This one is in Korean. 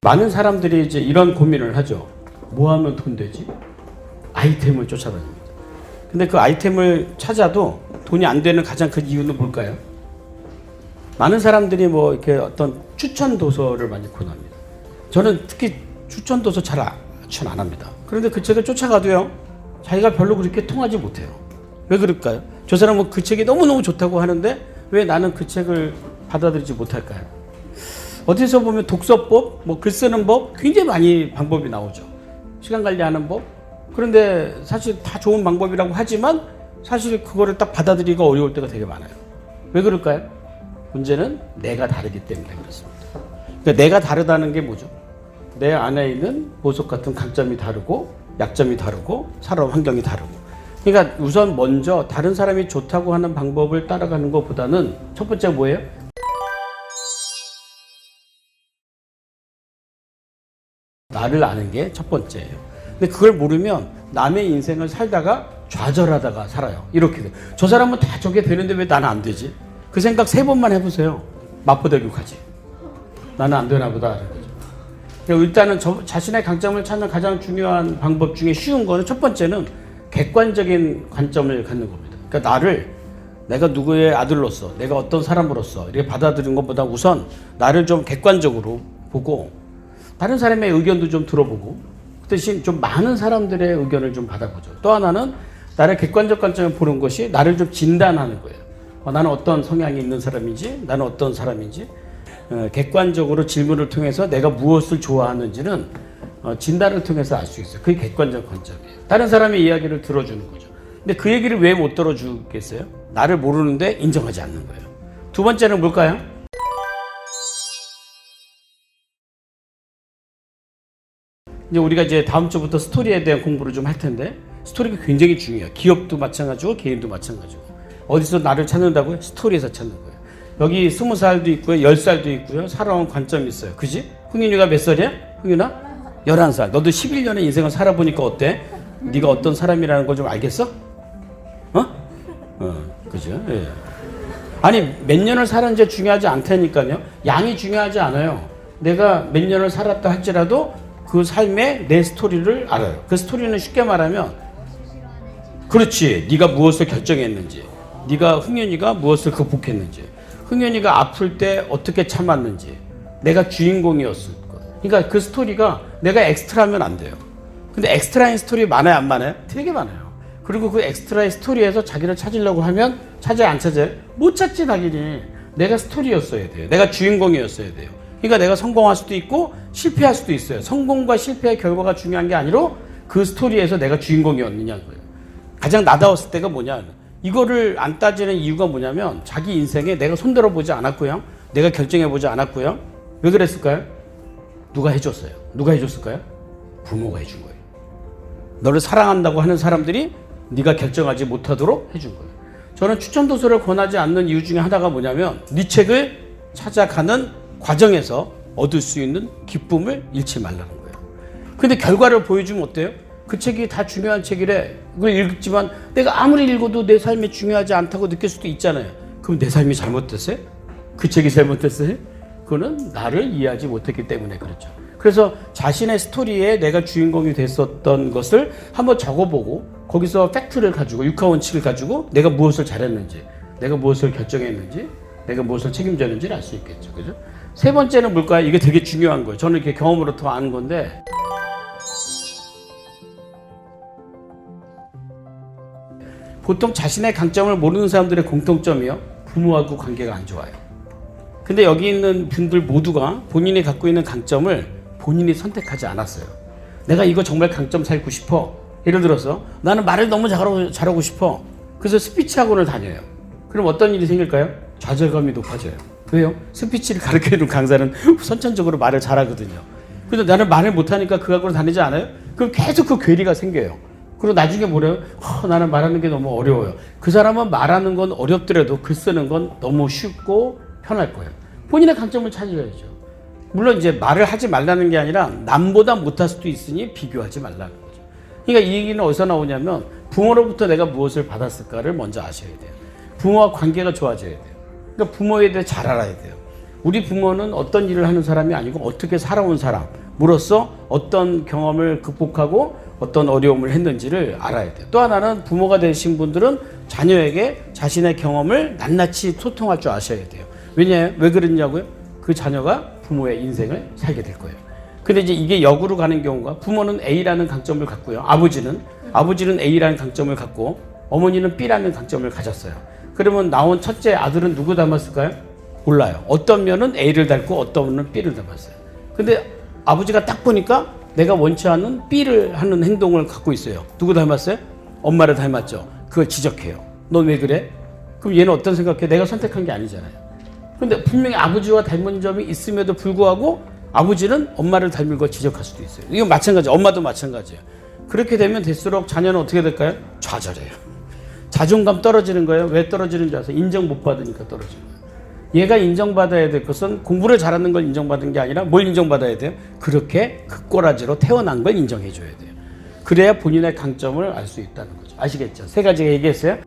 많은 사람들이 이제 이런 고민을 하죠. 뭐 하면 돈 되지? 아이템을 쫓아다닙니다. 근데 그 아이템을 찾아도 돈이 안 되는 가장 큰 이유는 뭘까요? 많은 사람들이 뭐 이렇게 어떤 추천 도서를 많이 권합니다. 저는 특히 추천 도서 잘 추천 안 합니다. 그런데 그 책을 쫓아가도요, 자기가 별로 그렇게 통하지 못해요. 왜 그럴까요? 저 사람은 그 책이 너무너무 좋다고 하는데 왜 나는 그 책을 받아들이지 못할까요? 어디서 보면 독서법, 뭐 글 쓰는 법 굉장히 많이 방법이 나오죠. 시간 관리하는 법. 그런데 사실 다 좋은 방법이라고 하지만 사실 그거를 딱 받아들이기가 어려울 때가 되게 많아요. 왜 그럴까요? 문제는 내가 다르기 때문에 그렇습니다. 그러니까 내가 다르다는 게 뭐죠? 내 안에 있는 보석 같은 강점이 다르고 약점이 다르고 살아온 환경이 다르고. 그러니까 우선 먼저 다른 사람이 좋다고 하는 방법을 따라가는 것보다는 첫 번째가 뭐예요? 나를 아는 게 첫 번째예요. 근데 그걸 모르면 남의 인생을 살다가 좌절하다가 살아요. 이렇게 돼. 저 사람은 다 저게 되는데 왜 나는 안 되지? 그 생각 3번만 해보세요. 맞부대교까지. 나는 안 되나 보다. 그러니까 일단은 자신의 강점을 찾는 가장 중요한 방법 중에 쉬운 거는 첫 번째는 객관적인 관점을 갖는 겁니다. 그러니까 내가 누구의 아들로서, 내가 어떤 사람으로서 이렇게 받아들이는 것보다 우선 나를 좀 객관적으로 보고 다른 사람의 의견도 좀 들어보고 그 대신 좀 많은 사람들의 의견을 좀 받아보죠. 또 하나는 나를 객관적 관점을 보는 것이 나를 좀 진단하는 거예요. 나는 어떤 성향이 있는 사람인지, 나는 어떤 사람인지 객관적으로 질문을 통해서 내가 무엇을 좋아하는지는 진단을 통해서 알 수 있어요. 그게 객관적 관점이에요. 다른 사람의 이야기를 들어주는 거죠. 근데 그 얘기를 왜 못 들어주겠어요? 나를 모르는데 인정하지 않는 거예요. 두 번째는 뭘까요? 이제 우리가 이제 다음 주부터 스토리에 대한 공부를 좀 할 텐데 스토리가 굉장히 중요해요. 기업도 마찬가지고 개인도 마찬가지고. 어디서 나를 찾는다고요? 스토리에서 찾는 거예요. 여기 20살도 있고요. 10살도 있고요. 살아온 관점이 있어요. 그지? 흥윤이가 몇 살이야? 흥윤아? 11살. 너도 11년의 인생을 살아보니까 어때? 네가 어떤 사람이라는 걸 좀 알겠어? 그죠? 예. 아니 몇 년을 살았는지 중요하지 않다니까요. 양이 중요하지 않아요. 내가 몇 년을 살았다 할지라도 그 삶의 내 스토리를 알아요. 그 스토리는 쉽게 말하면 그렇지. 네가 무엇을 결정했는지, 네가 흥윤이가 무엇을 극복했는지, 흥윤이가 아플 때 어떻게 참았는지, 내가 주인공이었을 것. 그러니까 그 스토리가 내가 엑스트라면 안 돼요. 근데 엑스트라인 스토리 많아요, 안 많아요? 되게 많아요. 그리고 그 엑스트라의 스토리에서 자기를 찾으려고 하면 찾아요, 안 찾아요? 못 찾지 당연히. 내가 스토리였어야 돼요. 내가 주인공이었어야 돼요. 그러니까 내가 성공할 수도 있고 실패할 수도 있어요. 성공과 실패의 결과가 중요한 게 아니라 그 스토리에서 내가 주인공이었느냐는 거예요. 가장 나다웠을 때가 뭐냐. 이거를 안 따지는 이유가 뭐냐면 자기 인생에 내가 손들어 보지 않았고요. 내가 결정해 보지 않았고요. 왜 그랬을까요? 누가 해줬어요. 누가 해줬을까요? 부모가 해준 거예요. 너를 사랑한다고 하는 사람들이 네가 결정하지 못하도록 해준 거예요. 저는 추천 도서를 권하지 않는 이유 중에 하나가 뭐냐면 네 책을 찾아가는 과정에서 얻을 수 있는 기쁨을 잃지 말라는 거예요. 근데 결과를 보여주면 어때요? 그 책이 다 중요한 책이래. 그걸 읽지만 내가 아무리 읽어도 내 삶이 중요하지 않다고 느낄 수도 있잖아요. 그럼 내 삶이 잘못됐어요? 그 책이 잘못됐어요? 그거는 나를 이해하지 못했기 때문에 그렇죠. 그래서 자신의 스토리에 내가 주인공이 됐었던 것을 한번 적어보고 거기서 팩트를 가지고 육하원칙을 가지고 내가 무엇을 잘했는지, 내가 무엇을 결정했는지, 내가 무엇을 책임졌는지를 알 수 있겠죠. 그죠? 세 번째는 뭘까요? 이게 되게 중요한 거예요. 저는 이렇게 경험으로 더 아는 건데 보통 자신의 강점을 모르는 사람들의 공통점이요. 부모하고 관계가 안 좋아요. 근데 여기 있는 분들 모두가 본인이 갖고 있는 강점을 본인이 선택하지 않았어요. 내가 이거 정말 강점 살고 싶어. 예를 들어서 나는 말을 너무 잘하고 싶어. 그래서 스피치 학원을 다녀요. 그럼 어떤 일이 생길까요? 좌절감이 높아져요. 왜요? 스피치를 가르쳐주는 강사는 선천적으로 말을 잘하거든요. 근데 나는 말을 못하니까 그 학원을 다니지 않아요? 그럼 계속 그 괴리가 생겨요. 그리고 나중에 뭐래요? 나는 말하는 게 너무 어려워요. 그 사람은 말하는 건 어렵더라도 글 쓰는 건 너무 쉽고 편할 거예요. 본인의 강점을 찾으셔야죠. 물론 이제 말을 하지 말라는 게 아니라 남보다 못할 수도 있으니 비교하지 말라는 거죠. 그러니까 이 얘기는 어디서 나오냐면 부모로부터 내가 무엇을 받았을까를 먼저 아셔야 돼요. 부모와 관계가 좋아져야 돼요. 그러니까 부모에 대해 잘 알아야 돼요. 우리 부모는 어떤 일을 하는 사람이 아니고 어떻게 살아온 사람으로서 어떤 경험을 극복하고 어떤 어려움을 했는지를 알아야 돼요. 또 하나는 부모가 되신 분들은 자녀에게 자신의 경험을 낱낱이 소통할 줄 아셔야 돼요. 왜냐하면 왜 그러냐고요? 그 자녀가 부모의 인생을 살게 될 거예요. 근데 이제 이게 역으로 가는 경우가 부모는 A라는 강점을 갖고요. 아버지는 A라는 강점을 갖고 어머니는 B라는 강점을 가졌어요. 그러면 나온 첫째 아들은 누구 닮았을까요? 몰라요. 어떤 면은 A를 닮고 어떤 면은 B를 닮았어요. 근데 아버지가 딱 보니까 내가 원치 않는 B를 하는 행동을 갖고 있어요. 누구 닮았어요? 엄마를 닮았죠. 그걸 지적해요. 너 왜 그래? 그럼 얘는 어떤 생각해? 내가 선택한 게 아니잖아요. 근데 분명히 아버지와 닮은 점이 있음에도 불구하고 아버지는 엄마를 닮은 걸 지적할 수도 있어요. 이건 마찬가지, 엄마도 마찬가지예요. 그렇게 되면 될수록 자녀는 어떻게 될까요? 좌절해요. 자존감 떨어지는 거예요. 왜 떨어지는 줄 아세요? 인정 못 받으니까 떨어지는 거예요. 얘가 인정받아야 될 것은 공부를 잘하는 걸 인정받은 게 아니라 뭘 인정받아야 돼요? 그렇게 흙꼬라지로 태어난 걸 인정해 줘야 돼요. 그래야 본인의 강점을 알 수 있다는 거죠. 아시겠죠? 세 가지 얘기했어요.